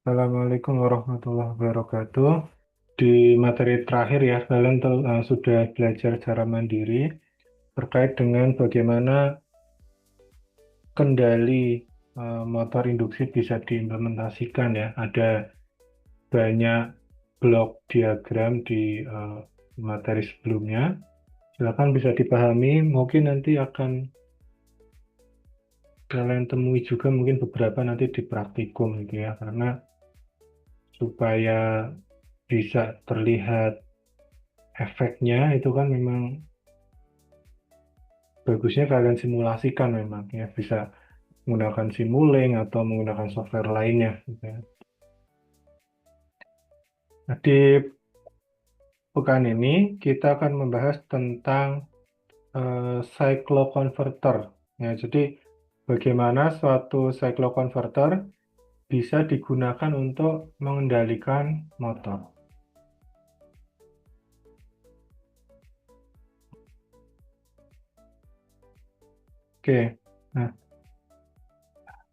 Assalamualaikum warahmatullahi wabarakatuh. Di materi terakhir ya, kalian sudah belajar cara mandiri terkait dengan bagaimana kendali motor induksi bisa diimplementasikan ya. Ada banyak blok diagram di materi sebelumnya. Silakan bisa dipahami. Mungkin nanti akan kalian temui juga mungkin beberapa nanti di praktikum gitu ya, karena supaya bisa terlihat efeknya itu kan memang bagusnya kalian simulasikan memang ya, bisa menggunakan Simulink atau menggunakan software lainnya gitu ya. Nah, di pekan ini kita akan membahas tentang cycloconverter ya. Jadi bagaimana suatu cycloconverter bisa digunakan untuk mengendalikan motor. Oke. Nah,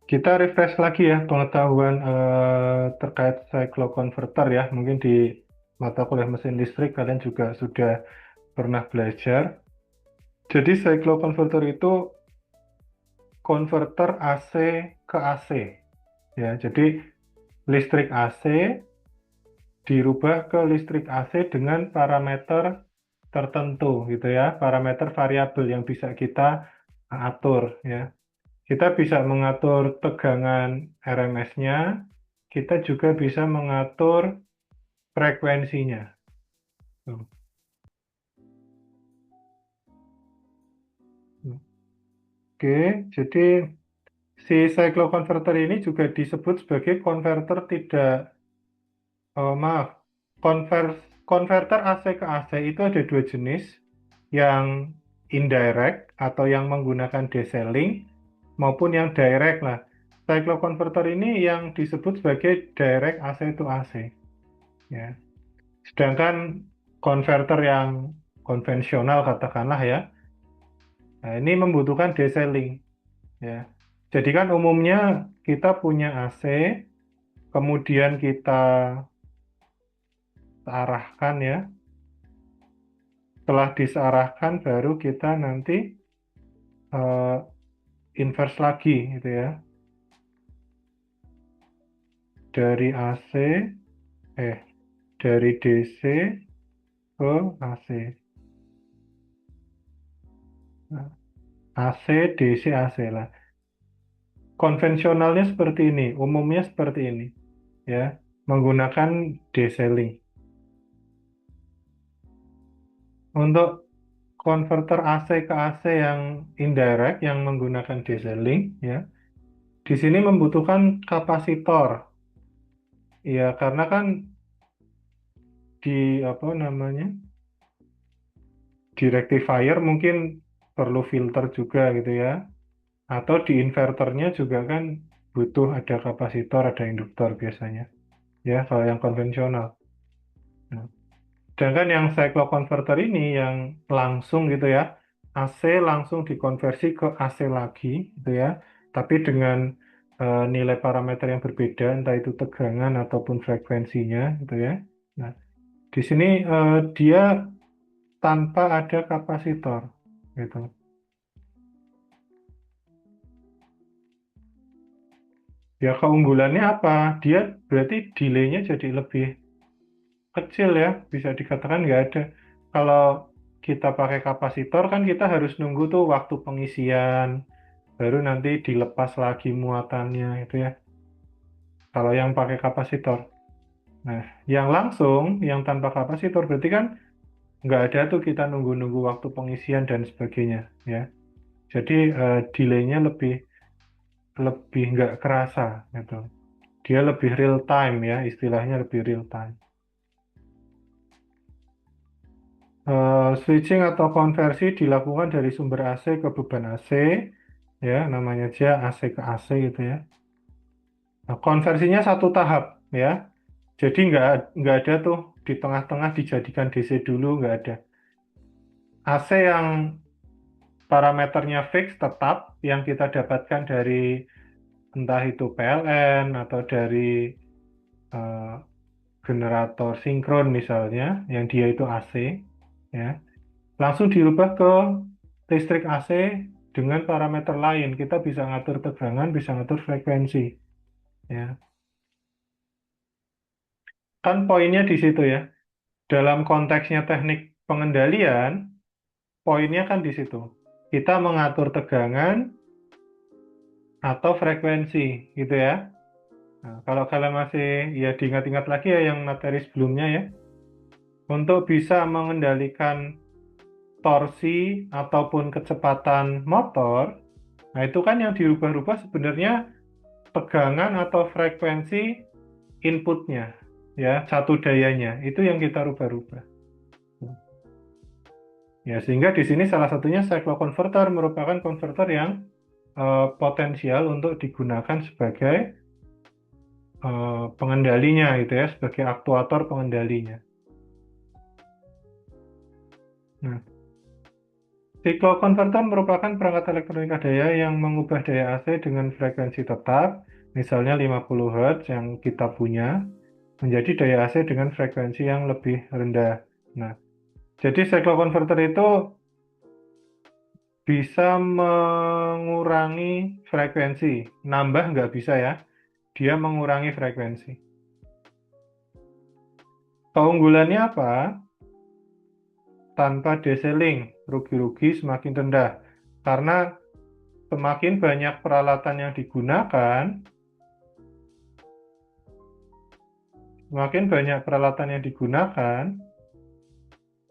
kita refresh lagi ya pengetahuan terkait cycloconverter ya. Mungkin di mata kuliah mesin listrik kalian juga sudah pernah belajar. Jadi cycloconverter itu konverter AC ke AC ya. Jadi listrik AC dirubah ke listrik AC dengan parameter tertentu gitu ya. Parameter variabel yang bisa kita atur ya. Kita bisa mengatur tegangan RMS-nya, kita juga bisa mengatur frekuensinya. Tuh. Oke, jadi si cycloconverter ini juga disebut sebagai konverter tidak, maaf, konverter AC ke AC itu ada dua jenis, yang indirect atau yang menggunakan DC-link maupun yang direct. Nah, cycloconverter ini yang disebut sebagai direct AC to AC. Ya. Sedangkan konverter yang konvensional katakanlah ya, nah ini membutuhkan DC-link ya. Jadi kan umumnya kita punya AC, kemudian kita arahkan ya. Setelah disearahkan baru kita nanti eh, inverse lagi gitu ya. Dari AC, dari DC ke AC. Nah, AC, DC, AC lah. Konvensionalnya seperti ini, umumnya seperti ini ya, menggunakan DC-link. Untuk konverter AC ke AC yang indirect yang menggunakan DC-link ya, di sini membutuhkan kapasitor. Ya, karena kan di apa namanya? Di rectifier mungkin perlu filter juga gitu ya. Atau di inverternya juga kan butuh ada kapasitor, ada induktor biasanya. Ya, kalau yang konvensional. Nah, sedangkan yang cycloconverter ini yang langsung gitu ya, AC langsung dikonversi ke AC lagi gitu ya, tapi dengan nilai parameter yang berbeda, entah itu tegangan ataupun frekuensinya gitu ya. Nah, di sini dia tanpa ada kapasitor gitu. Ya keunggulannya apa? Dia berarti delay-nya jadi lebih kecil ya, bisa dikatakan nggak ada. Kalau kita pakai kapasitor kan kita harus nunggu tuh waktu pengisian, baru nanti dilepas lagi muatannya itu ya. Kalau yang pakai kapasitor. Nah, yang langsung, yang tanpa kapasitor berarti kan nggak ada tuh kita nunggu-nunggu waktu pengisian dan sebagainya ya. Jadi delay-nya lebih lebih nggak kerasa gitu. Dia lebih real time ya, istilahnya lebih real time. Switching atau konversi dilakukan dari sumber AC ke beban AC, ya namanya aja AC ke AC gitu ya. Nah, konversinya satu tahap ya, jadi nggak ada tuh di tengah-tengah dijadikan DC dulu, nggak ada. AC yang parameternya fix tetap yang kita dapatkan dari entah itu PLN atau dari eh, generator sinkron misalnya, yang dia itu AC, ya, langsung dirubah ke listrik AC dengan parameter lain. Kita bisa ngatur tegangan, bisa ngatur frekuensi, ya. Kan poinnya di situ ya. Dalam konteksnya teknik pengendalian, poinnya kan di situ. Kita mengatur tegangan atau frekuensi, gitu ya. Nah, kalau kalian masih ya diingat-ingat lagi ya yang materi sebelumnya ya, untuk bisa mengendalikan torsi ataupun kecepatan motor, nah itu kan yang dirubah-rubah sebenarnya tegangan atau frekuensi inputnya, ya, satu dayanya, itu yang kita rubah-rubah. Ya, sehingga di sini salah satunya cycloconverter merupakan konverter yang potensial untuk digunakan sebagai pengendalinya gitu ya, sebagai aktuator pengendalinya. Nah, cycloconverter merupakan perangkat elektronika daya yang mengubah daya AC dengan frekuensi tetap, misalnya 50 Hz yang kita punya, menjadi daya AC dengan frekuensi yang lebih rendah. Nah, jadi cycloconverter itu bisa mengurangi frekuensi, nambah nggak bisa ya, dia mengurangi frekuensi. Keunggulannya apa? Tanpa deseling, rugi-rugi semakin rendah. Karena semakin banyak peralatan yang digunakan,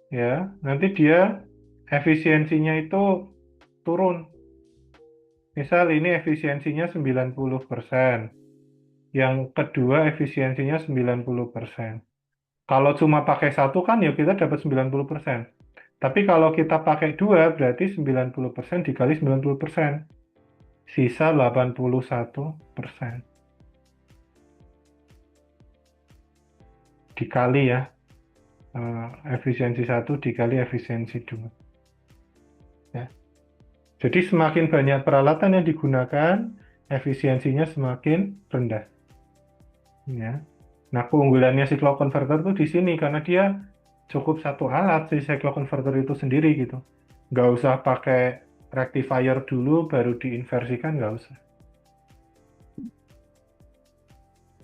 ya, nanti dia efisiensinya itu turun. Misal ini efisiensinya 90%, yang kedua efisiensinya 90%. Kalau cuma pakai satu kan ya kita dapat 90%. Tapi kalau kita pakai dua berarti 90% dikali 90%. Sisa 81%. Dikali ya. Efisiensi satu dikali efisiensi dua. Ya. Jadi semakin banyak peralatan yang digunakan, efisiensinya semakin rendah. Ya. Nah, keunggulannya cycloconverter tuh di sini karena dia cukup satu alat si cycloconverter itu sendiri gitu. Nggak usah pakai rectifier dulu baru diinversikan, nggak usah.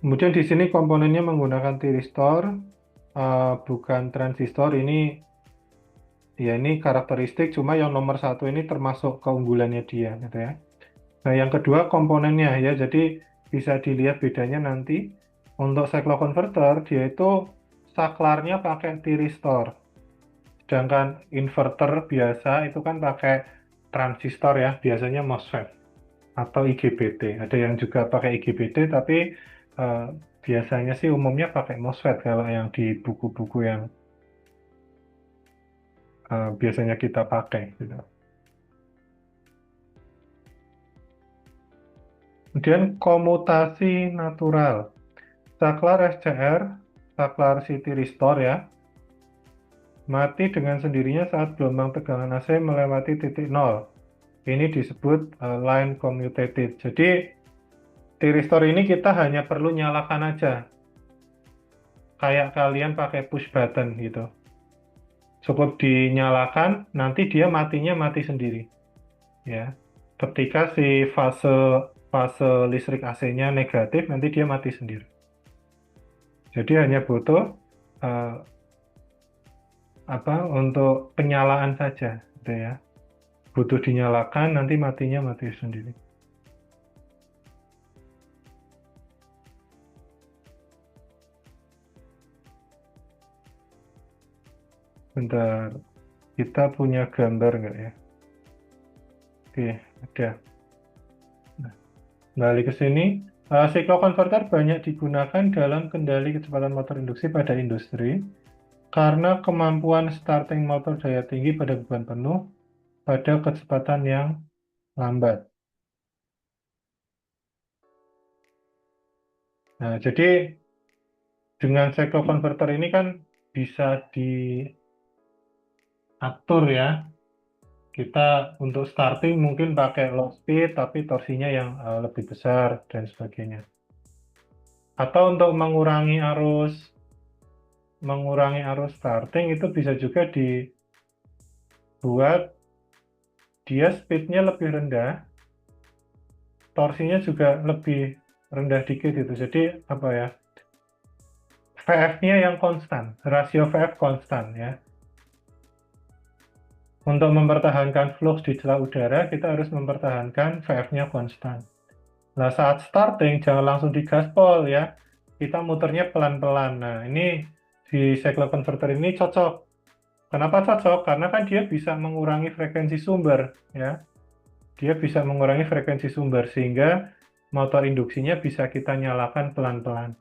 Kemudian di sini komponennya menggunakan thyristor, bukan transistor. Ini karakteristik, cuma yang nomor satu ini termasuk keunggulannya dia, gitu ya. Nah, yang kedua komponennya ya, jadi bisa dilihat bedanya nanti. Untuk cycloconverter, dia itu saklarnya pakai thyristor. Sedangkan inverter biasa itu kan pakai transistor ya, biasanya MOSFET atau IGBT. Ada yang juga pakai IGBT, tapi eh, biasanya sih umumnya pakai MOSFET kalau yang di buku-buku yang biasanya kita pakai gitu. Kemudian komutasi natural. Saklar SCR, saklar City Restore ya, mati dengan sendirinya saat gelombang tegangan AC melewati titik nol. Ini disebut line commutated. Jadi thyristor ini kita hanya perlu nyalakan aja. Kayak kalian pakai push button gitu. Cukup dinyalakan, nanti dia matinya mati sendiri. Ya. Ketika si fase fase listrik AC-nya negatif, nanti dia mati sendiri. Jadi hanya butuh eh, untuk penyalaan saja, gitu ya. Butuh dinyalakan, nanti matinya mati sendiri. Bentar, kita punya gambar nggak ya? Oke, ada. Nah, balik ke sini. Cycloconverter banyak digunakan dalam kendali kecepatan motor induksi pada industri karena kemampuan starting motor daya tinggi pada beban penuh pada kecepatan yang lambat. Nah, jadi dengan cycloconverter ini kan bisa diatur ya. Kita untuk starting mungkin pakai low speed tapi torsinya yang lebih besar dan sebagainya. Atau untuk mengurangi arus starting itu bisa juga dibuat dia speednya lebih rendah, torsinya juga lebih rendah dikit itu. Jadi apa ya? VF-nya yang konstan, rasio VF konstan ya. Untuk mempertahankan flux di celah udara, kita harus mempertahankan VF-nya konstan. Nah, saat starting jangan langsung digaspol ya. Kita muternya pelan-pelan. Nah, ini di cyclo converter ini cocok. Kenapa cocok? Karena kan dia bisa mengurangi frekuensi sumber ya. Dia bisa mengurangi frekuensi sumber sehingga motor induksinya bisa kita nyalakan pelan-pelan.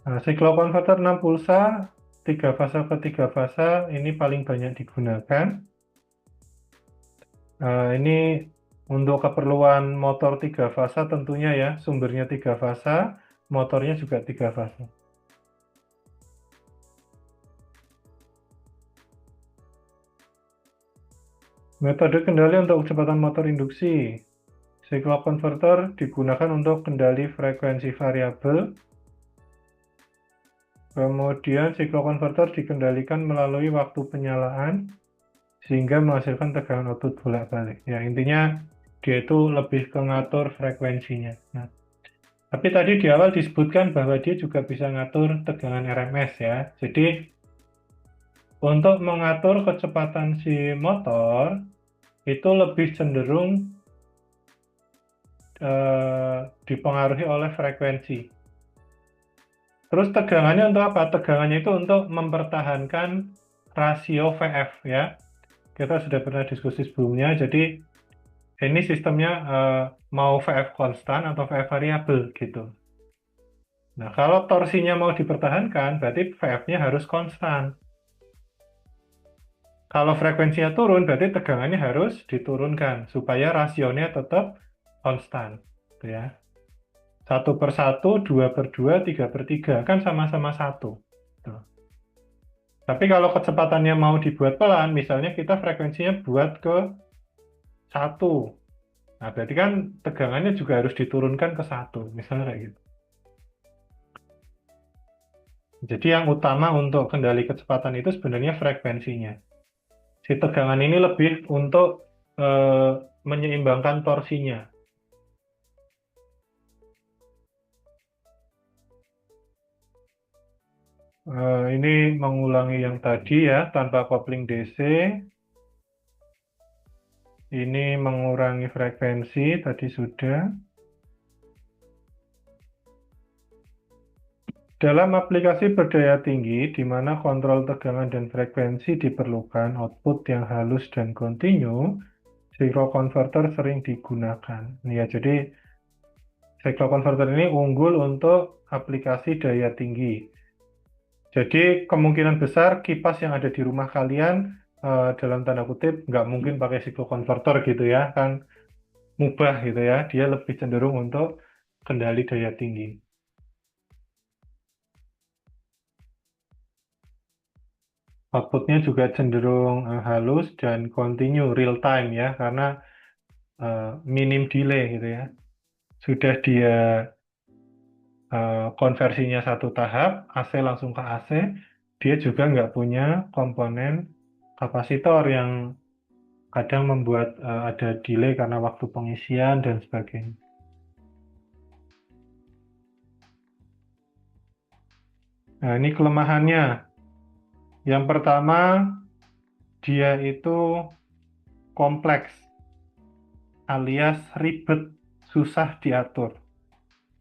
Nah, cycloconverter 6 pulsa, 3 fase ke 3 fase ini paling banyak digunakan. Ini untuk keperluan motor 3 fase tentunya ya, sumbernya 3 fase, motornya juga 3 fase. Metode kendali untuk kecepatan motor induksi. Cycloconverter digunakan untuk kendali frekuensi variabel. Kemudian cycloconverter dikendalikan melalui waktu penyalaan sehingga menghasilkan tegangan output bolak-balik. Ya, intinya dia itu lebih ke ngatur frekuensinya. Nah, tapi tadi di awal disebutkan bahwa dia juga bisa ngatur tegangan RMS ya. Jadi untuk mengatur kecepatan si motor itu lebih cenderung dipengaruhi oleh frekuensi. Terus tegangannya untuk apa? Tegangannya itu untuk mempertahankan rasio VF ya. Kita sudah pernah diskusi sebelumnya, jadi ini sistemnya mau VF konstan atau VF variabel gitu. Nah, kalau torsinya mau dipertahankan, berarti VF-nya harus konstan. Kalau frekuensinya turun, berarti tegangannya harus diturunkan supaya rasionya tetap konstan. Gitu ya. 1/1, 2/2, 3/3, kan sama-sama 1. Tuh. Tapi kalau kecepatannya mau dibuat pelan, misalnya kita frekuensinya buat ke 1. Nah, berarti kan tegangannya juga harus diturunkan ke 1, misalnya kayak gitu. Jadi yang utama untuk kendali kecepatan itu sebenarnya frekuensinya. Si tegangan ini lebih untuk menyeimbangkan torsinya. Ini mengulangi yang tadi ya, tanpa kopling DC. Ini mengurangi frekuensi, tadi sudah. Dalam aplikasi berdaya tinggi, di mana kontrol tegangan dan frekuensi diperlukan, output yang halus dan kontinu, cycloconverter sering digunakan. Ya, jadi cycloconverter ini unggul untuk aplikasi daya tinggi. Jadi kemungkinan besar kipas yang ada di rumah kalian dalam tanda kutip nggak mungkin pakai cycloconverter gitu ya, kan mubah gitu ya. Dia lebih cenderung untuk kendali daya tinggi. Outputnya juga cenderung halus dan continue real time ya, karena minim delay gitu ya. Sudah dia konversinya satu tahap, AC langsung ke AC, dia juga nggak punya komponen kapasitor yang kadang membuat ada delay karena waktu pengisian dan sebagainya. Nah, ini kelemahannya. Yang pertama, dia itu kompleks alias ribet, susah diatur.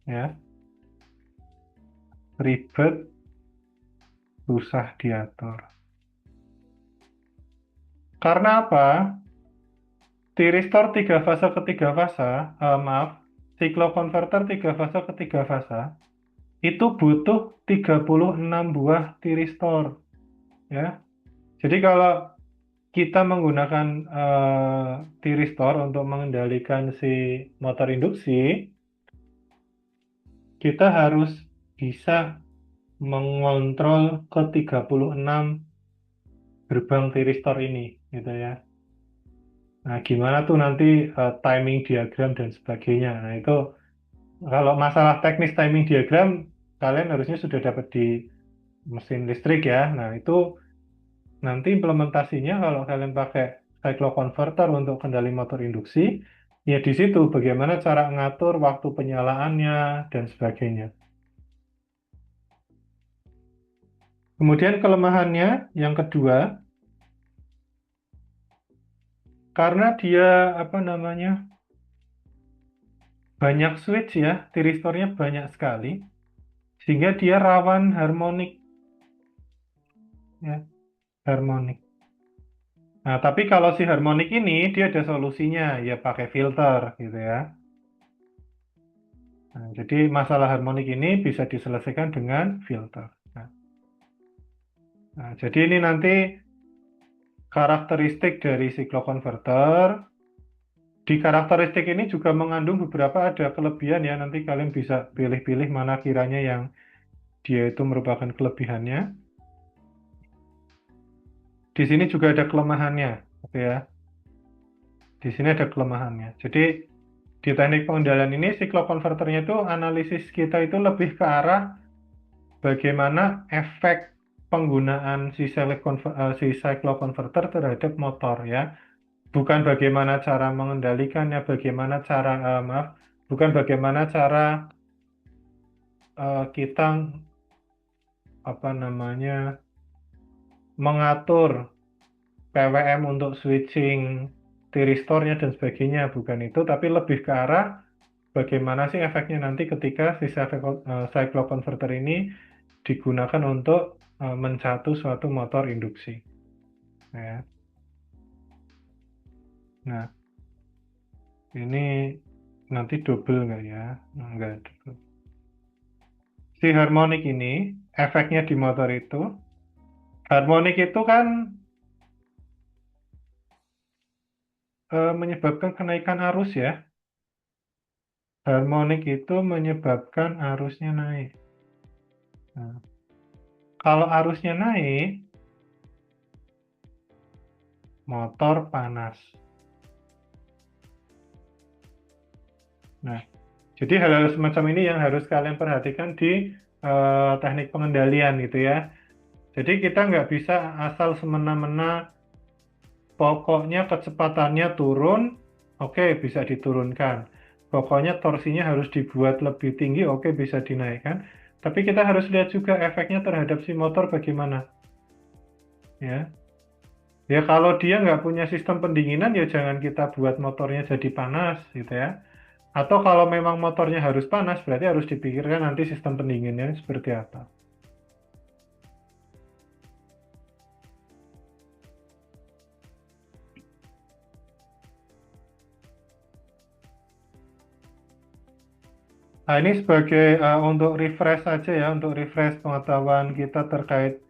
Ya, ribet, susah diatur. Karena apa? Tiristor 3 fase ke 3 fase, maaf, cycloconverter 3 fase ke 3 fase, itu butuh 36 buah tiristor. Ya. Jadi kalau kita menggunakan tiristor untuk mengendalikan si motor induksi, kita harus bisa mengontrol ke 36 gerbang tiristor ini, gitu ya. Nah, gimana tuh nanti timing diagram dan sebagainya. Nah, itu kalau masalah teknis timing diagram, kalian harusnya sudah dapat di mesin listrik ya. Nah, itu nanti implementasinya kalau kalian pakai cycloconverter untuk kendali motor induksi, ya di situ bagaimana cara ngatur waktu penyalaannya dan sebagainya. Kemudian kelemahannya yang kedua, karena dia apa namanya banyak switch ya, tiristornya banyak sekali, sehingga dia rawan harmonik ya, harmonik. Nah, tapi kalau si harmonik ini dia ada solusinya, ya pakai filter gitu ya. Nah, jadi masalah harmonik ini bisa diselesaikan dengan filter. Jadi ini nanti karakteristik dari cycloconverter. Di karakteristik ini juga mengandung beberapa ada kelebihan ya. Nanti kalian bisa pilih-pilih mana kiranya yang dia itu merupakan kelebihannya. Di sini juga ada kelemahannya, oke ya. Di sini ada kelemahannya. Jadi di teknik pengendalian ini cycloconverternya itu analisis kita itu lebih ke arah bagaimana efek penggunaan si cycloconverter terhadap motor ya. Bukan bagaimana cara mengendalikannya, bagaimana cara maaf, bukan bagaimana cara kita apa namanya mengatur PWM untuk switching tiristornya dan sebagainya, bukan itu, tapi lebih ke arah bagaimana sih efeknya nanti ketika si cycloconverter ini digunakan untuk mencatu suatu motor induksi. Ya. Nah, ini nanti double nggak ya? Nggak double. Si harmonik ini, efeknya di motor itu, harmonik itu kan menyebabkan kenaikan arus ya. Harmonik itu menyebabkan arusnya naik. Nah, kalau arusnya naik, motor panas. Nah, jadi hal-hal semacam ini yang harus kalian perhatikan di teknik pengendalian gitu ya. Jadi kita nggak bisa asal semena-mena pokoknya kecepatannya turun, oke bisa diturunkan. Pokoknya torsinya harus dibuat lebih tinggi, oke bisa dinaikkan. Tapi kita harus lihat juga efeknya terhadap si motor bagaimana. Ya, ya kalau dia nggak punya sistem pendinginan ya jangan kita buat motornya jadi panas gitu ya. Atau kalau memang motornya harus panas berarti harus dipikirkan nanti sistem pendinginnya seperti apa. Nah, ini sebagai untuk refresh saja ya, untuk refresh pengetahuan kita terkait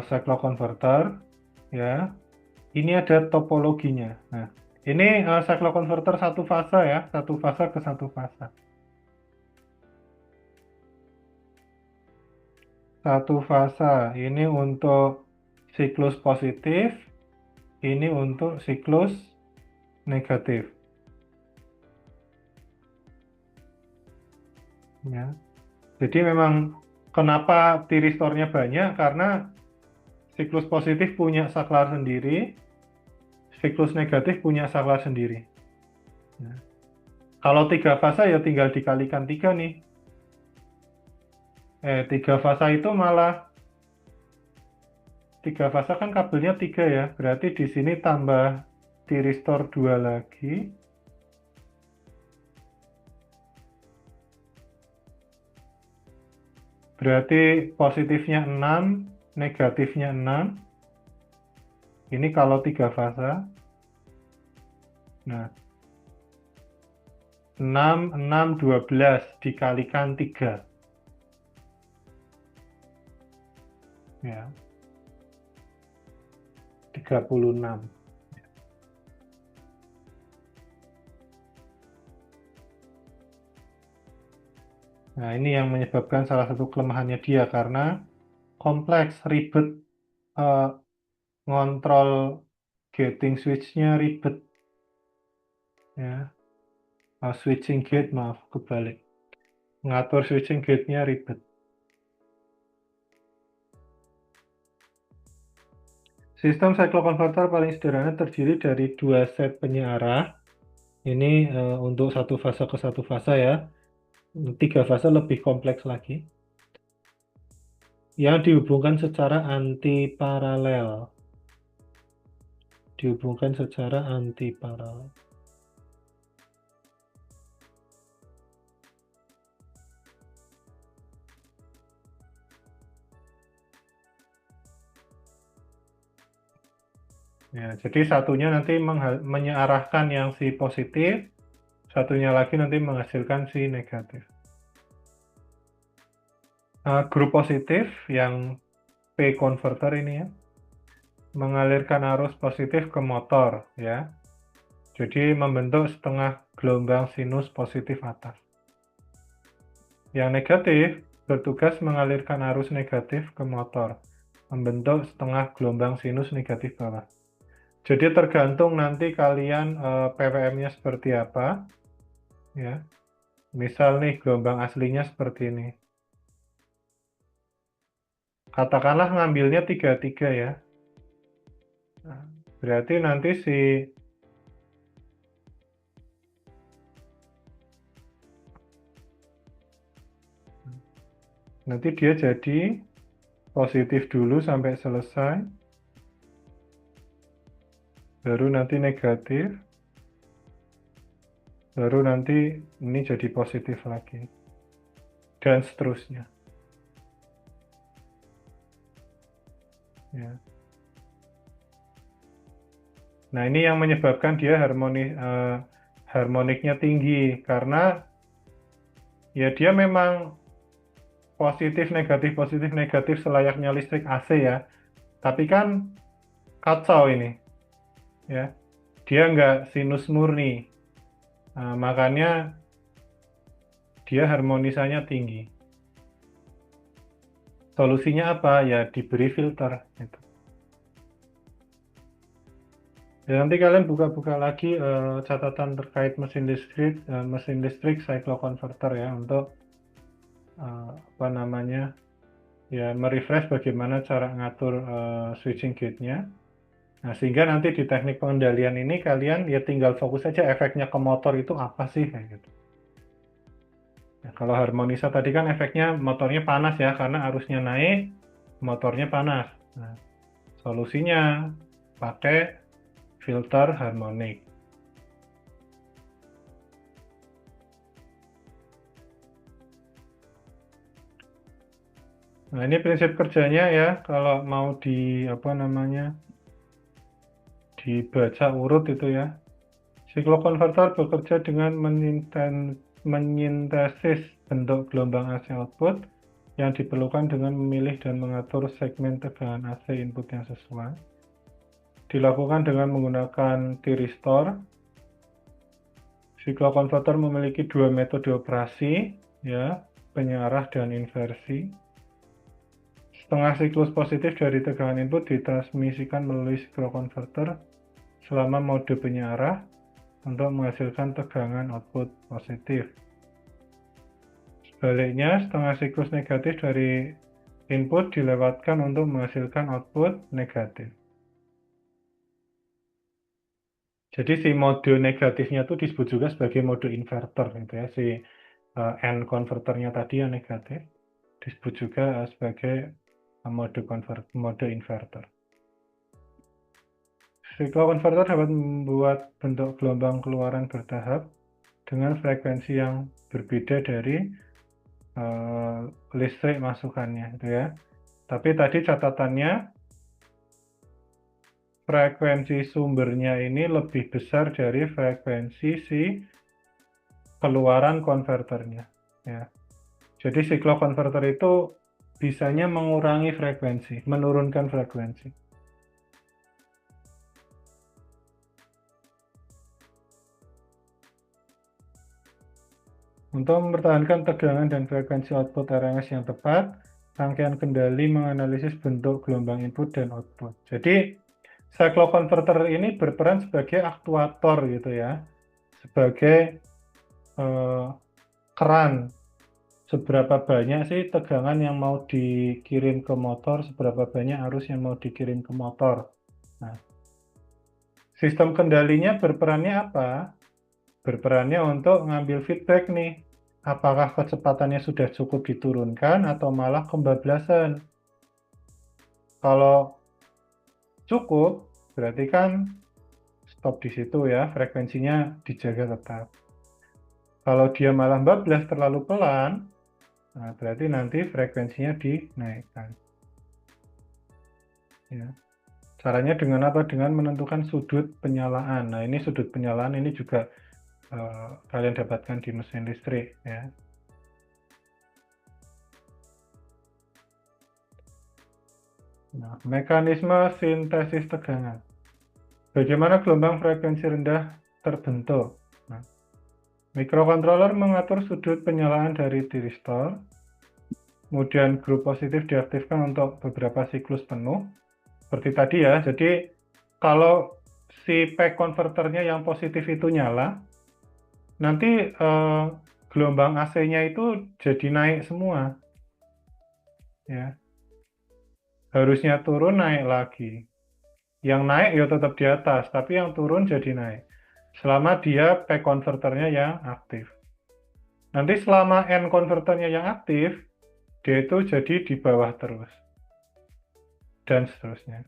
cycloconverter ya. Ini ada topologinya. Nah, ini cycloconverter satu fase ya, satu fase ke satu fase. Satu fase ini untuk siklus positif, ini untuk siklus negatif. Ya. Jadi memang kenapa tiristornya banyak? Karena siklus positif punya saklar sendiri, siklus negatif punya saklar sendiri. Ya. Kalau tiga fase ya tinggal dikalikan tiga nih. Tiga fase itu malah tiga fase kan kabelnya tiga ya. Berarti di sini tambah tiristor dua lagi. Berarti positifnya 6, negatifnya 6. Ini kalau tiga fase. Nah, 6, 6, 12 dikalikan 3. Ya, 36. Nah, ini yang menyebabkan salah satu kelemahannya dia karena kompleks, ribet, eh, ngontrol gating switch-nya ribet. ya. Switching gate, maaf, kebalik. Ngatur switching gate-nya ribet. Sistem cycloconverter paling sederhana terdiri dari dua set penyearah. Ini untuk satu fase ke satu fase ya. Tiga fase lebih kompleks lagi. Yang dihubungkan secara anti-paralel. Dihubungkan secara anti-paralel. Ya, jadi satunya nanti menyearahkan yang si positif, satunya lagi nanti menghasilkan si negatif. Grup positif yang P converter ini ya, mengalirkan arus positif ke motor ya. Jadi membentuk setengah gelombang sinus positif atas. Yang negatif bertugas mengalirkan arus negatif ke motor, membentuk setengah gelombang sinus negatif bawah. Jadi tergantung nanti kalian PWM-nya seperti apa, ya. Misal nih gelombang aslinya seperti ini. Katakanlah ngambilnya 33 ya. Nah, berarti nanti dia jadi positif dulu sampai selesai, baru nanti negatif, baru nanti ini jadi positif lagi, dan seterusnya. Ya. Nah, ini yang menyebabkan dia harmoniknya tinggi, karena ya dia memang positif negatif selayaknya listrik AC ya. Tapi kan kacau ini, ya. Dia nggak sinus murni, makanya dia harmonisanya tinggi. Solusinya apa? Ya diberi filter. Gitu. Ya, nanti kalian buka-buka lagi catatan terkait mesin listrik cycloconverter ya untuk apa namanya ya merefresh bagaimana cara ngatur switching gate-nya. Nah, sehingga nanti di teknik pengendalian ini kalian ya tinggal fokus saja efeknya ke motor itu apa sih kayak gitu. Ya, kalau harmonisa tadi kan efeknya motornya panas ya karena arusnya naik, motornya panas. Nah, solusinya pakai filter harmonik. Nah, ini prinsip kerjanya ya kalau mau dibaca urut itu ya. Cycloconverter bekerja dengan menyintesis bentuk gelombang AC output yang diperlukan dengan memilih dan mengatur segmen tegangan AC input yang sesuai. Dilakukan dengan menggunakan thyristor. Cycloconverter memiliki dua metode operasi, ya, penyearah dan inversi. Setengah siklus positif dari tegangan input ditransmisikan melalui cycloconverter selama mode penyearah untuk menghasilkan tegangan output positif. Sebaliknya, setengah siklus negatif dari input dilewatkan untuk menghasilkan output negatif. Jadi si mode negatifnya itu disebut juga sebagai mode inverter gitu ya. Si N converternya tadi yang negatif disebut juga sebagai mode inverter. Cycloconverter dapat membuat bentuk gelombang keluaran bertahap dengan frekuensi yang berbeda dari listrik masukannya gitu ya. Tapi tadi catatannya frekuensi sumbernya ini lebih besar dari frekuensi si keluaran konverternya ya. Jadi cycloconverter itu bisanya mengurangi frekuensi, menurunkan frekuensi. Untuk mempertahankan tegangan dan frekuensi output RMS yang tepat, rangkaian kendali menganalisis bentuk gelombang input dan output. Jadi cycloconverter ini berperan sebagai aktuator gitu ya, sebagai eh, keran. Seberapa banyak sih tegangan yang mau dikirim ke motor, seberapa banyak arus yang mau dikirim ke motor. Nah, sistem kendalinya berperannya apa? Berperannya untuk ngambil feedback nih. Apakah kecepatannya sudah cukup diturunkan atau malah kebablasan? Kalau cukup, berarti kan stop di situ ya, frekuensinya dijaga tetap. Kalau dia malah bablas terlalu pelan, nah berarti nanti frekuensinya dinaikkan. Ya. Caranya dengan apa? Dengan menentukan sudut penyalaan. Nah, ini sudut penyalaan ini juga kalian dapatkan di mesin listrik ya. Nah, mekanisme sintesis tegangan. Bagaimana gelombang frekuensi rendah terbentuk? Nah, mikrokontroler mengatur sudut penyalaan dari tiristor, kemudian grup positif diaktifkan untuk beberapa siklus penuh, seperti tadi ya. Jadi kalau si peak converternya yang positif itu nyala, nanti gelombang AC-nya itu jadi naik semua. Ya, harusnya turun naik lagi. Yang naik ya tetap di atas, tapi yang turun jadi naik. Selama dia peak converternya yang aktif. Nanti selama N converternya yang aktif, dia itu jadi di bawah terus. Dan seterusnya.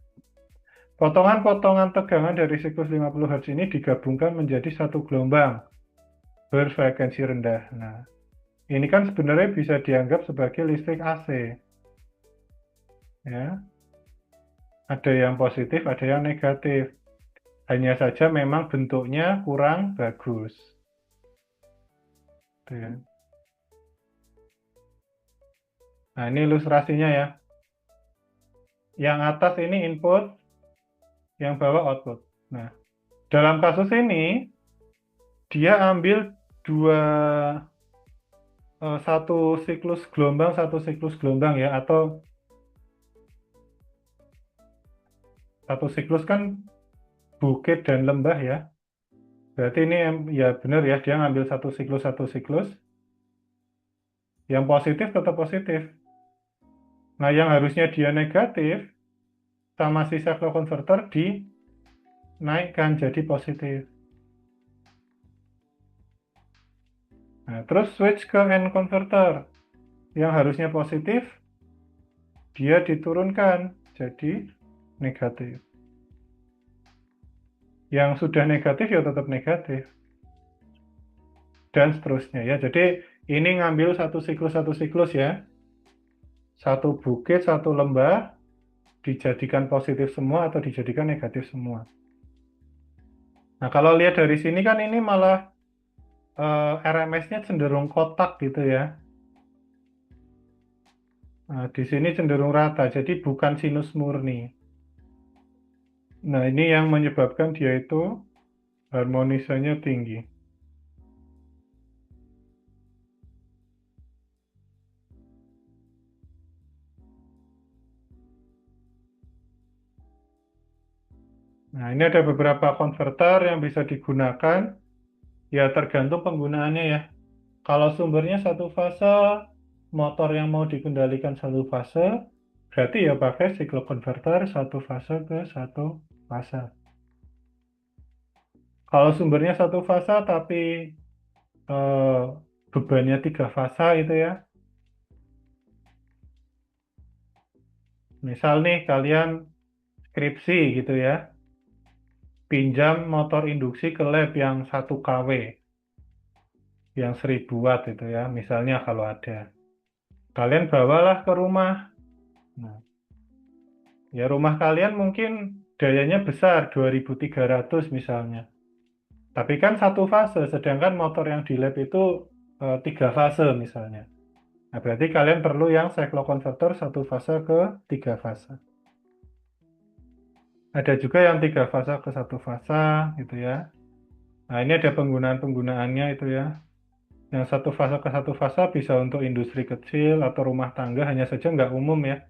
Potongan-potongan tegangan dari siklus 50 Hz ini digabungkan menjadi satu gelombang berfrekuensi rendah. Nah, ini kan sebenarnya bisa dianggap sebagai listrik AC. Ya, ada yang positif, ada yang negatif. Hanya saja memang bentuknya kurang bagus. Ya. Nah, ini ilustrasinya ya. Yang atas ini input, yang bawah output. Nah, dalam kasus ini, dia ambil satu siklus gelombang ya, atau satu siklus kan bukit dan lembah ya. Berarti ini ya benar ya, dia ngambil satu siklus. Yang positif tetap positif. Nah, yang harusnya dia negatif, sama si cycloconverter dinaikkan jadi positif. Nah, terus switch ke N converter. Yang harusnya positif, dia diturunkan jadi negatif. Yang sudah negatif ya tetap negatif. Dan seterusnya ya. Jadi ini ngambil satu siklus ya. Satu bukit, satu lembah, dijadikan positif semua atau dijadikan negatif semua. Nah, kalau lihat dari sini kan ini malah RMS-nya cenderung kotak gitu ya. Nah, di sini cenderung rata, jadi bukan sinus murni. Nah, ini yang menyebabkan dia itu harmonisanya tinggi. Nah, ini ada beberapa konverter yang bisa digunakan. Ya, tergantung penggunaannya ya. Kalau sumbernya satu fase, motor yang mau dikendalikan satu fase, berarti ya pakai siklokonverter satu fase ke satu fase. Kalau sumbernya satu fase tapi eh, bebannya tiga fase itu ya. Misal nih kalian skripsi gitu ya, pinjam motor induksi ke lab yang 1 kW, yang 1000 watt itu ya, misalnya kalau ada. Kalian bawalah ke rumah. Nah, ya rumah kalian mungkin dayanya besar, 2300 misalnya. Tapi kan satu fase, sedangkan motor yang di lab itu 3 fase misalnya. Nah, berarti kalian perlu yang cycloconverter satu fase ke 3 fase. Ada juga yang 3 fase ke satu fase gitu ya. Nah, ini ada penggunaan-penggunaannya itu ya. Yang satu fase ke satu fase bisa untuk industri kecil atau rumah tangga, hanya saja nggak umum ya,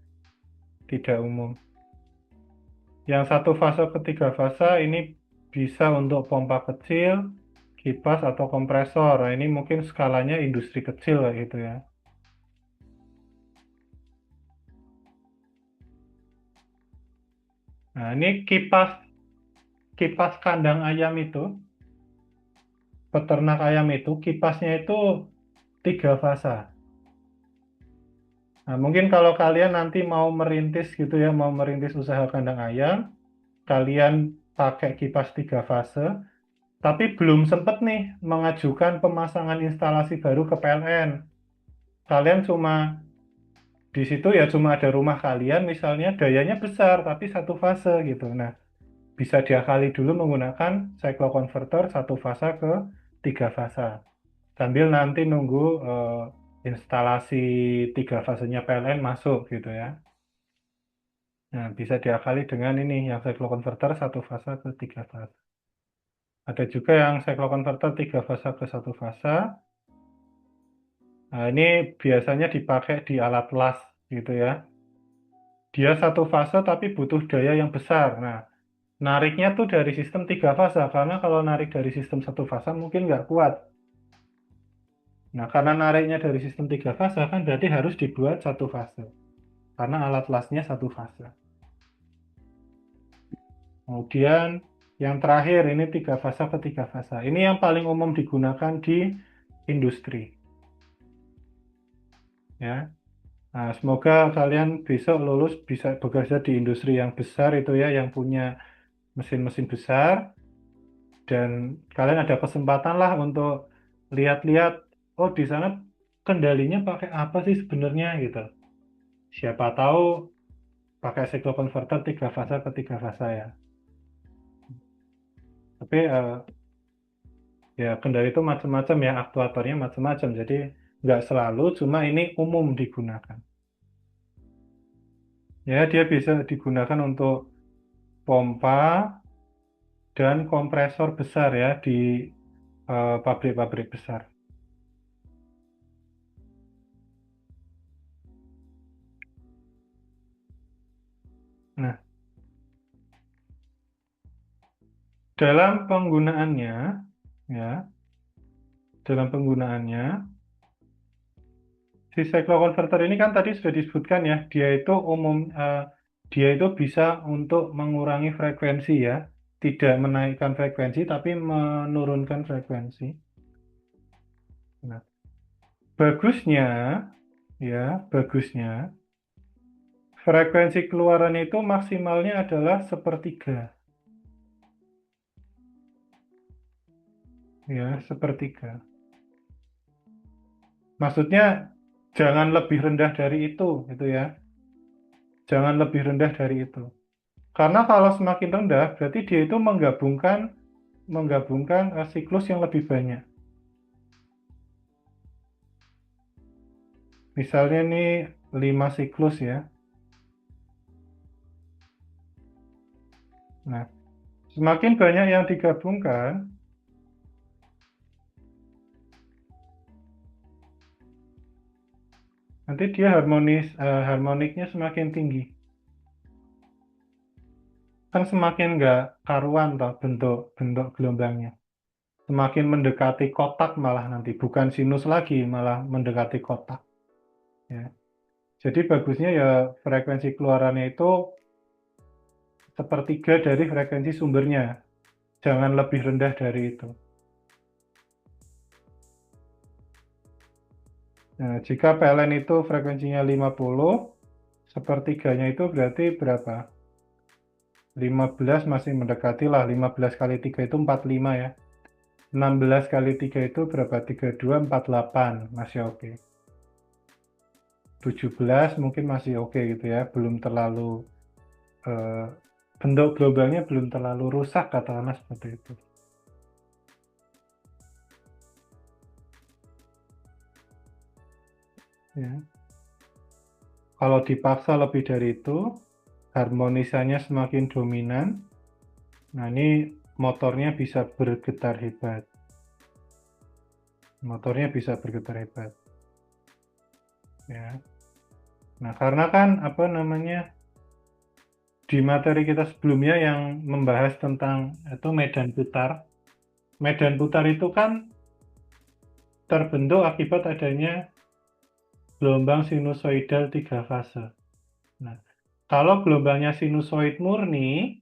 tidak umum. Yang satu fase ke 3 fase ini bisa untuk pompa kecil, kipas atau kompresor. Nah, ini mungkin skalanya industri kecil lah gitu ya. Nah, ini kipas kipas kandang ayam itu, peternak ayam itu, kipasnya itu 3 fasa. Nah, mungkin kalau kalian nanti mau merintis gitu ya, mau merintis usaha kandang ayam, kalian pakai kipas 3 fase, tapi belum sempat nih mengajukan pemasangan instalasi baru ke PLN. Kalian cuma di situ ya cuma ada rumah kalian misalnya dayanya besar tapi 1 fase gitu. Nah, bisa diakali dulu menggunakan cycloconverter 1 fasa ke 3 fasa. Sambil nanti nunggu instalasi 3 fasenya PLN masuk gitu ya. Nah, bisa diakali dengan ini yang cycloconverter 1 fasa ke 3 fasa. Ada juga yang cycloconverter 3 fasa ke 1 fasa. Nah, ini biasanya dipakai di alat las gitu ya. Dia 1 fase tapi butuh daya yang besar. Nah, nariknya tuh dari sistem 3 fasa, karena kalau narik dari sistem 1 fasa mungkin nggak kuat. Nah, karena nariknya dari sistem 3 fasa kan berarti harus dibuat 1 fase. Karena alat lasnya 1 fasa. Kemudian yang terakhir ini 3 fasa ke 3 fasa. Ini yang paling umum digunakan di industri. Ya. Nah, semoga kalian besok lulus bisa bekerja di industri yang besar itu ya, yang punya mesin-mesin besar, dan kalian ada kesempatan lah untuk lihat-lihat, oh di sana kendalinya pakai apa sih sebenarnya gitu. Siapa tahu pakai cycloconverter 3 fasa ke 3 fasa ya. Tapi ya kendali itu macam-macam ya, aktuatornya macam-macam. Jadi nggak selalu, cuma ini umum digunakan. Ya, dia bisa digunakan untuk pompa dan kompresor besar ya di pabrik-pabrik besar. Nah, dalam penggunaannya, ya, dalam penggunaannya, si cycloconverter ini kan tadi sudah disebutkan ya, dia itu bisa untuk mengurangi frekuensi ya, tidak menaikkan frekuensi tapi menurunkan frekuensi. Nah, bagusnya, ya, bagusnya frekuensi keluarannya itu maksimalnya adalah sepertiga, ya, sepertiga. Maksudnya jangan lebih rendah dari itu ya, jangan lebih rendah dari itu. Karena kalau semakin rendah, berarti dia itu menggabungkan siklus yang lebih banyak. Misalnya ini 5 siklus ya. Nah, semakin banyak yang digabungkan, nanti dia harmoniknya semakin tinggi. Kan semakin nggak karuan toh bentuk gelombangnya. Semakin mendekati kotak malah nanti, bukan sinus lagi, malah mendekati kotak. Ya. Jadi bagusnya ya frekuensi keluarannya itu sepertiga dari frekuensi sumbernya. Jangan lebih rendah dari itu. Nah, jika PLN itu frekuensinya 50, sepertiganya itu berarti berapa? 15 masih mendekati lah. 15 kali 3 itu 45 ya. 16 kali 3 itu berapa? 32, 48. Masih oke. 17 mungkin masih oke gitu ya. Belum terlalu, eh, bentuk globalnya belum terlalu rusak katakanlah seperti itu. Ya. Kalau dipaksa lebih dari itu, harmonisannya semakin dominan. Nah, ini motornya bisa bergetar hebat. Motornya bisa bergetar hebat. Ya. Nah, karena kan apa namanya, di materi kita sebelumnya yang membahas tentang itu medan putar, Medan putar itu kan terbentuk akibat adanya gelombang sinusoidal 3 fase. Nah, kalau gelombangnya sinusoid murni,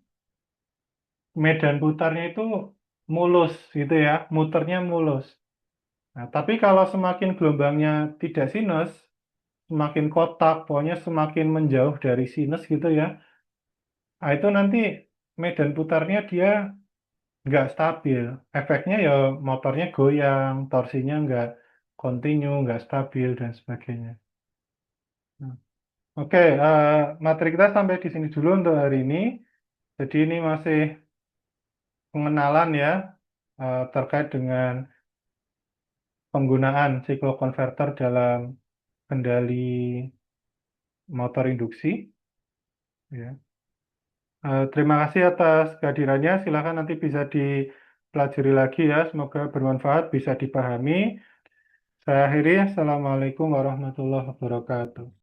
medan putarnya itu mulus gitu ya, muternya mulus. Nah, tapi kalau semakin gelombangnya tidak sinus, semakin kotak, pokoknya semakin menjauh dari sinus gitu ya, nah itu nanti medan putarnya dia nggak stabil. Efeknya ya motornya goyang, torsinya nggak kontinu, nggak stabil, dan sebagainya. Nah, oke, materi kita sampai di sini dulu untuk hari ini. Jadi ini masih pengenalan ya, terkait dengan penggunaan siklokonverter dalam kendali motor induksi. Ya. Terima kasih atas kehadirannya. Silakan nanti bisa dipelajari lagi ya. Semoga bermanfaat, bisa dipahami. Saya akhiri. Assalamualaikum warahmatullahi wabarakatuh.